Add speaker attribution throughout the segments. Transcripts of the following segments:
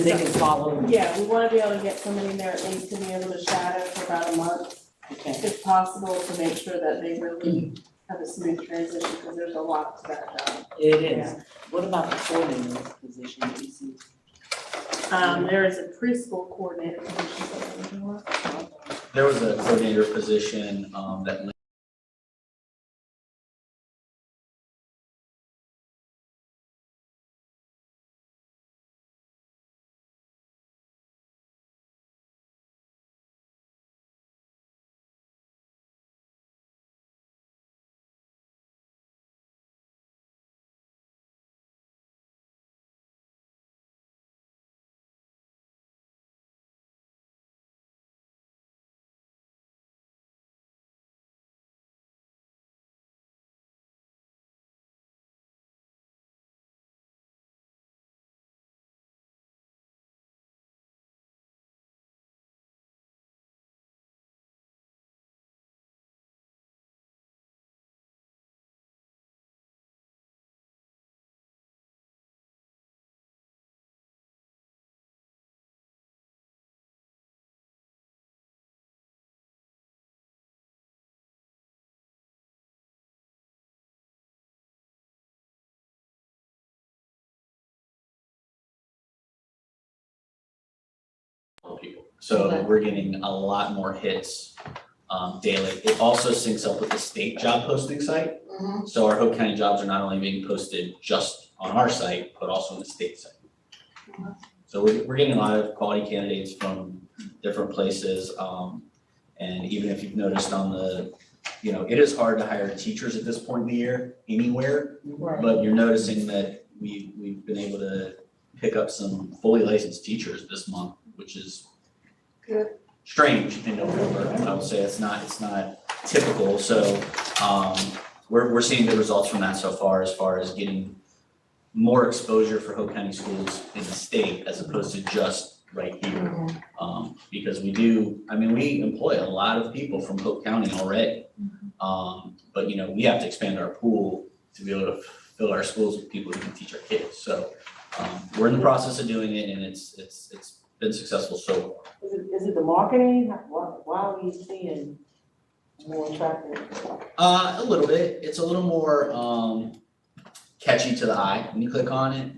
Speaker 1: they can follow.
Speaker 2: Yeah, we want to be able to get somebody in there at least to be able to shadow for about a month,
Speaker 1: Okay.
Speaker 2: if possible, to make sure that they really have a smooth transition, because there's a lot to that job.
Speaker 1: It is. What about the coordinator position that you see?
Speaker 2: There is a preschool coordinator position that we're looking for.
Speaker 3: There was a coordinator position that people. So we're getting a lot more hits daily. It also syncs up with the state job posting site. So our Hope County jobs are not only being posted just on our site, but also on the state site. So we're getting a lot of quality candidates from different places. And even if you've noticed on the, it is hard to hire teachers at this point in the year anywhere, but you're noticing that we've been able to pick up some fully licensed teachers this month, which is
Speaker 2: Good.
Speaker 3: Strange in November. I would say it's not typical. So we're seeing good results from that so far as getting more exposure for Hope County schools in the state as opposed to just right here. Because we employ a lot of people from Hope County already. But we have to expand our pool to be able to fill our schools with people who can teach our kids. So we're in the process of doing it, and it's been successful so far.
Speaker 1: Is it the marketing? Why are we seeing more traffic?
Speaker 3: A little bit. It's a little more catchy to the eye when you click on it.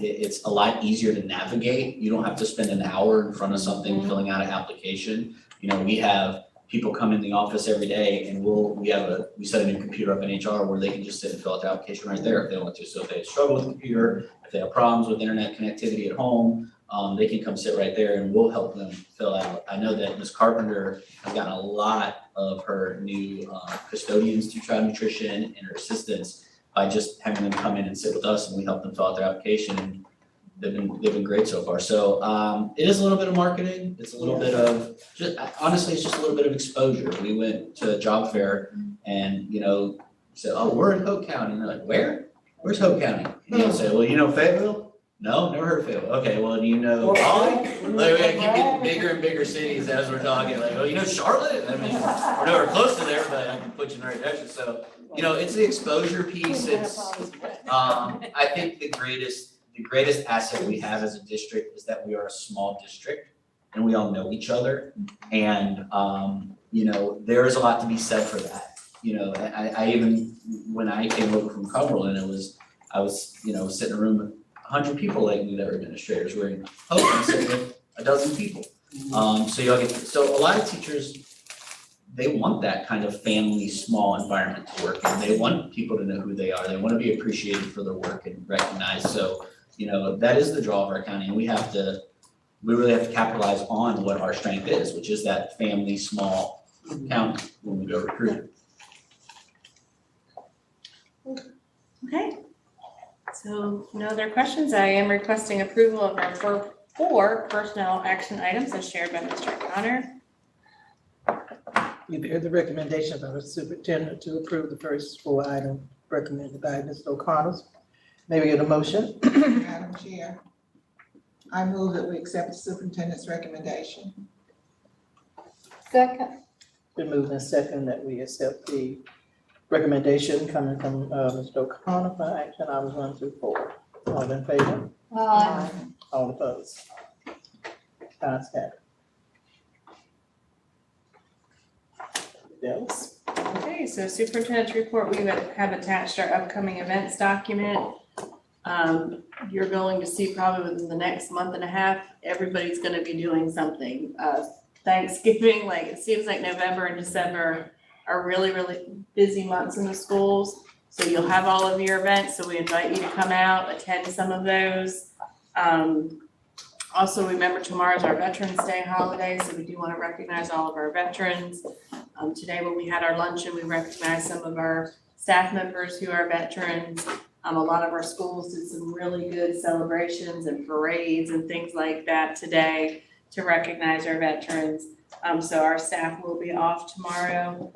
Speaker 3: It's a lot easier to navigate. You don't have to spend an hour in front of something filling out an application. We have people come in the office every day, and we set a new computer up in HR where they can just sit and fill out the application right there if they want to. So if they struggle with the computer, if they have problems with internet connectivity at home, they can come sit right there and we'll help them fill out. I know that Ms. Carpenter has gotten a lot of her new custodians through Child Nutrition and her assistants by just having them come in and sit with us, and we help them fill out their application, and they've been great so far. So it is a little bit of marketing. It's a little bit of honestly, it's just a little bit of exposure. We went to a job fair and said, "Oh, we're in Hope County," and they're like, "Where? Where's Hope County?" And they'll say, "Well, Fayetteville." No, never heard of Fayetteville. Okay, well, do you know Raleigh? Like, we gotta keep getting bigger and bigger cities as we're talking. Like, oh, Charlotte? I mean, we're nowhere close to there, but I can put you in the right direction. So, it's the exposure piece. It's, I think the greatest asset we have as a district is that we are a small district and we all know each other. And, there is a lot to be said for that. I even, when I came over from Cumberland, I was sitting in a room with 100 people like me that were administrators. We're in Hope and sitting with a dozen people. So a lot of teachers, they want that kind of family, small environment to work in. They want people to know who they are. They want to be appreciated for their work and recognized. So, that is the draw of our county, and we really have to capitalize on what our strength is, which is that family, small county when we go recruiting.
Speaker 2: Okay. So no other questions. I am requesting approval of our four personnel action items as shared by Mr. Connor.
Speaker 4: You've heard the recommendation by the superintendent to approve the first four items recommended by Ms. O'Connor. May we get a motion?
Speaker 5: Madam Chair, I move that we accept the superintendent's recommendation.
Speaker 2: Second.
Speaker 4: Been moved and second that we accept the recommendation coming from Ms. O'Connor for action items 1 through 4. All in favor? All opposed? Ayes have it. Else?
Speaker 2: Okay, so superintendent's report, we have attached our upcoming events document. You're going to see probably within the next month and a half, everybody's gonna be doing something. Thanksgiving, like, it seems like November and December are really, really busy months in the schools. So you'll have all of your events, so we invite you to come out, attend some of those. Also, remember tomorrow's our Veterans Day holiday, so we do want to recognize all of our veterans. Today when we had our luncheon, we recognized some of our staff members who are veterans. A lot of our schools did some really good celebrations and parades and things like that today to recognize our veterans. So our staff will be off tomorrow.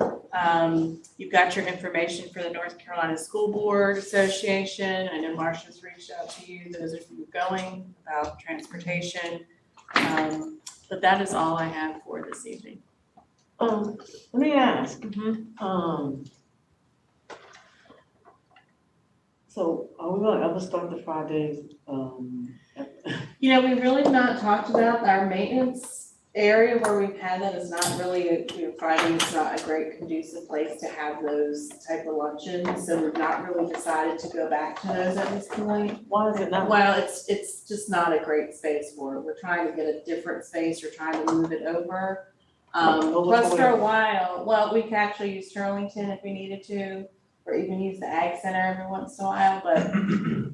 Speaker 2: You've got your information for the North Carolina School Board Association. I know Marcia's reached out to you, those of you going about transportation. But that is all I have for this evening.
Speaker 1: Let me ask, so are we gonna ever start the Fridays,
Speaker 2: You know, we really have not talked about our maintenance area where we've had that is not really, Friday is not a great conducive place to have those type of luncheons. So we've not really decided to go back to those at this point.
Speaker 1: why is it not?
Speaker 2: Well, it's just not a great space for it. We're trying to get a different space. We're trying to move it over. Plus for a while, well, we could actually use Sterlington if we needed to, or even use the Ag Center every once in a while, but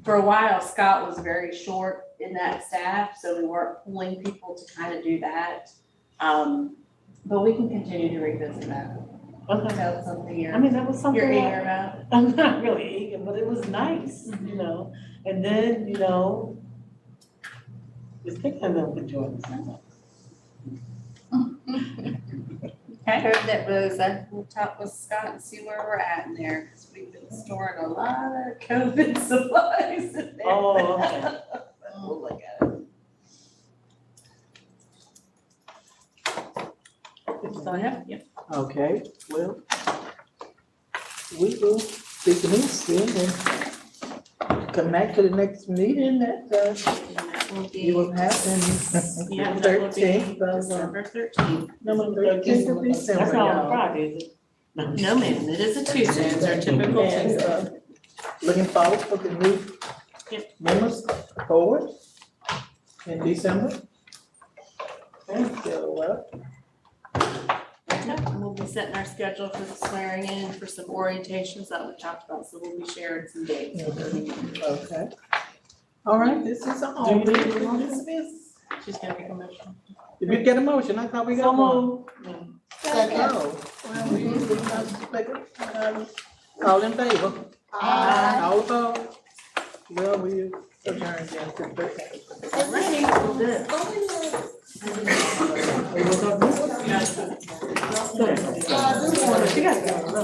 Speaker 2: for a while, Scott was very short in that staff, so we weren't pulling people to kind of do that. But we can continue to revisit that.
Speaker 1: Okay.
Speaker 2: That's something
Speaker 1: I mean, that was something.
Speaker 2: you're eager about.
Speaker 1: I'm not really eager, but it was nice, you know, and then, you know, just thinking of them could join us.
Speaker 2: I heard that was, we'll talk with Scott and see where we're at in there, because we've been storing a lot of COVID supplies in there.
Speaker 1: Oh, okay.
Speaker 2: We'll look at it. So I have, yep.
Speaker 4: Okay, well, we will speak to this then and come back to the next meeting that,
Speaker 2: And that will be.
Speaker 4: you will have in
Speaker 2: Yeah, that will be
Speaker 4: 13th of,
Speaker 2: December 13th.
Speaker 4: number 13th of December,
Speaker 1: That's not on
Speaker 4: y'all.
Speaker 1: Friday, is it?
Speaker 2: No, ma'am, it is a Tuesday, it's our typical
Speaker 4: And,
Speaker 2: Tuesday.
Speaker 4: looking forward for the new
Speaker 2: Yep.
Speaker 4: members forward in December. And so,
Speaker 2: Yep, and we'll be setting our schedule for the swearing in for some orientations that we talked about, so we'll be sharing some dates.
Speaker 4: okay. All right, this is a home.
Speaker 1: Do you need a motion?
Speaker 4: Dismiss.
Speaker 2: She's gonna make a motion.
Speaker 4: Did we get a motion? I thought we
Speaker 1: So
Speaker 4: got one.
Speaker 1: moved.
Speaker 4: Oh, well, we usually not second. All in favor? All opposed? Well, we adjourn then to 13th.
Speaker 2: Alrighty, good.
Speaker 1: She got to go.